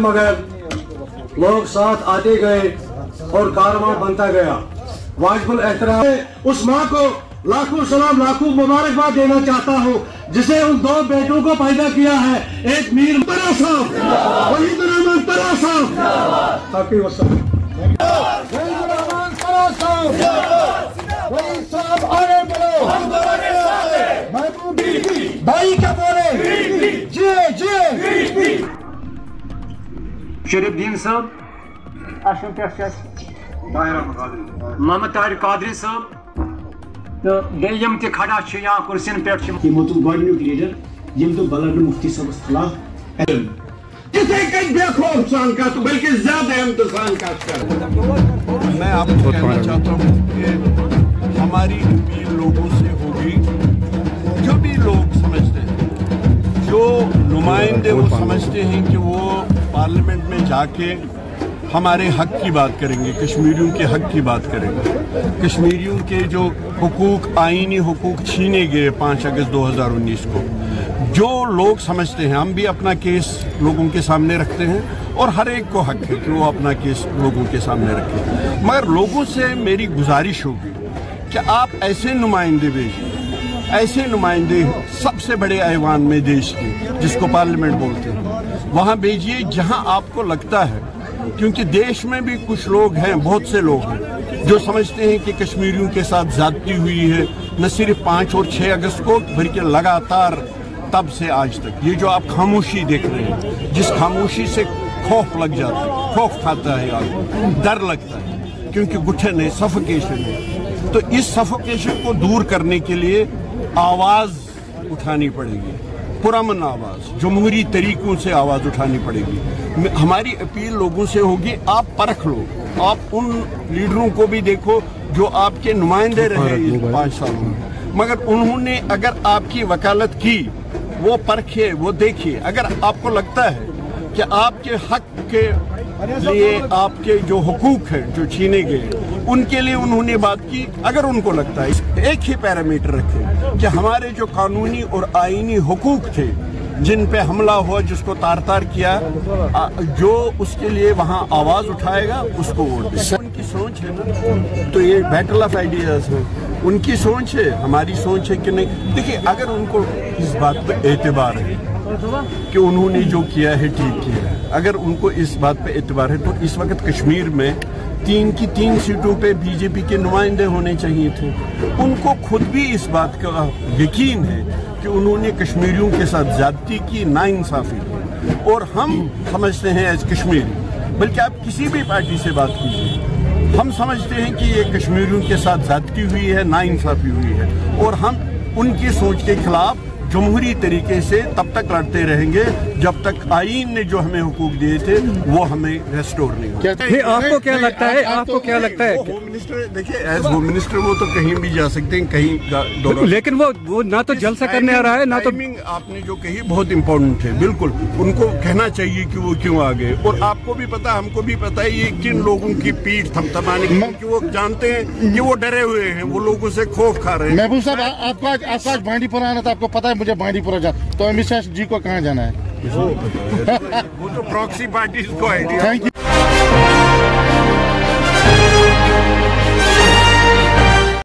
मगर लोग साथ आते गए और कारवां बनता गया। वाजिबुल एहतराम उस माँ को लाखों सलाम लाखों मुबारकबाद देना चाहता हूँ जिसे उन दो बेटों को पैदा किया है, एक मीर तरा साहब वही रहमान तरा साहब ताकि भाई क्या बोले जी शरीफ दीन साहब, मोहम्मद तारिक कादरी साहब तो बेयम ते खड़ा यहाँ कुर्सियन पे गोडनुक लीडर यम तो बलड मुफ्ती साहब खिलाफ जिसे कहीं देखो सान का तो बल्कि ज्यादा हम तो सान का कर। मैं आपको कहना चाहता हूँ कि हमारी अपील लोगों से होगी, जो भी लोग समझते हैं, जो नुमाइंदे वो समझते हैं कि वो पार्लियामेंट में जाके हमारे हक की बात करेंगे, कश्मीरियों के हक की बात करेंगे। कश्मीरियों के जो हुकूक, आईनी हुकूक छीने गए 5 अगस्त 2019 को, जो लोग समझते हैं, हम भी अपना केस लोगों के सामने रखते हैं और हर एक को हक है कि वो अपना केस लोगों के सामने रखे। मगर लोगों से मेरी गुजारिश होगी कि आप ऐसे नुमाइंदे भेजिए, ऐसे नुमाइंदे सबसे बड़े ऐवान में देश के, जिसको पार्लियामेंट बोलते हैं, वहाँ भेजिए जहाँ आपको लगता है, क्योंकि देश में भी कुछ लोग हैं, बहुत से लोग हैं जो समझते हैं कि कश्मीरियों के साथ ज्यादती हुई है, न सिर्फ 5 और 6 अगस्त को बल्कि लगातार तब से आज तक। ये जो आप खामोशी देख रहे हैं, जिस खामोशी से खौफ लग जाता है, खौफ खाता है आपको, डर लगता है, क्योंकि घुटन है, सफोकेशन है। तो इस सफोकेशन को दूर करने के लिए आवाज उठानी पड़ेगी, पुरअमन आवाज, जमहूरी तरीकों से आवाज उठानी पड़ेगी। हमारी अपील लोगों से होगी, आप परख लो, आप उन लीडरों को भी देखो जो आपके नुमाइंदे रहे इन 5 सालों में, मगर उन्होंने अगर आपकी वकालत की, वो परखे, वो देखिए। अगर आपको लगता है कि आपके हक के लिए, आपके जो हुकूक हैं जो छीने गए, उनके लिए उन्होंने बात की, अगर उनको लगता है, एक ही पैरामीटर रखें कि हमारे जो कानूनी और आईनी हुकूक थे जिन पे हमला हुआ, जिसको तार तार किया, जो उसके लिए वहाँ आवाज उठाएगा उसको वोट दें। उनकी सोच है ना, तो ये बैटल ऑफ आइडियाज है, उनकी सोच है, हमारी सोच है कि नहीं। देखिए, अगर उनको इस बात पे एतबार है कि उन्होंने जो किया है ठीक किया है, अगर उनको इस बात पे एतबार है, तो इस वक्त कश्मीर में 3 की 3 सीटों पे बीजेपी के नुमाइंदे होने चाहिए थे। उनको खुद भी इस बात का यकीन है कि उन्होंने कश्मीरियों के साथ ज्यादती की, नाइंसाफी की, और हम समझते हैं एज कश्मीरी, बल्कि आप किसी भी पार्टी से बात कीजिए, हम समझते हैं कि ये कश्मीरियों के साथ ज्यादती हुई है, नाइंसाफी हुई है, और हम उनकी सोच के खिलाफ जमहूरी तरीके से तब तक लड़ते रहेंगे जब तक आईन ने जो हमें हुकूक दिए थे वो हमें रेस्टोर नहीं हो। आपको क्या लगता है, आपको क्या लगता है? होम मिनिस्टर, देखिए एज होम मिनिस्टर वो तो कहीं भी जा सकते हैं, कहीं, लेकिन वो ना तो जलसा करने आ रहा है, ना तो आपने जो कही बहुत इंपॉर्टेंट है, बिल्कुल उनको कहना चाहिए कि वो क्यों आ गए। और आपको भी पता, हमको भी पता है ये किन लोगों की पीठ थमथमाने की, क्योंकि वो जानते हैं कि वो डरे हुए हैं, वो लोगों से खौफ खा रहे हैं। महबूब साहब, आपको आज बांडीपुरा आना था, आपको पता है मुझे बांडीपुरा जा, तो अमित शाह जी को कहाँ जाना है? वो तो प्रॉक्सी पार्टी को आइडिया। Thank you.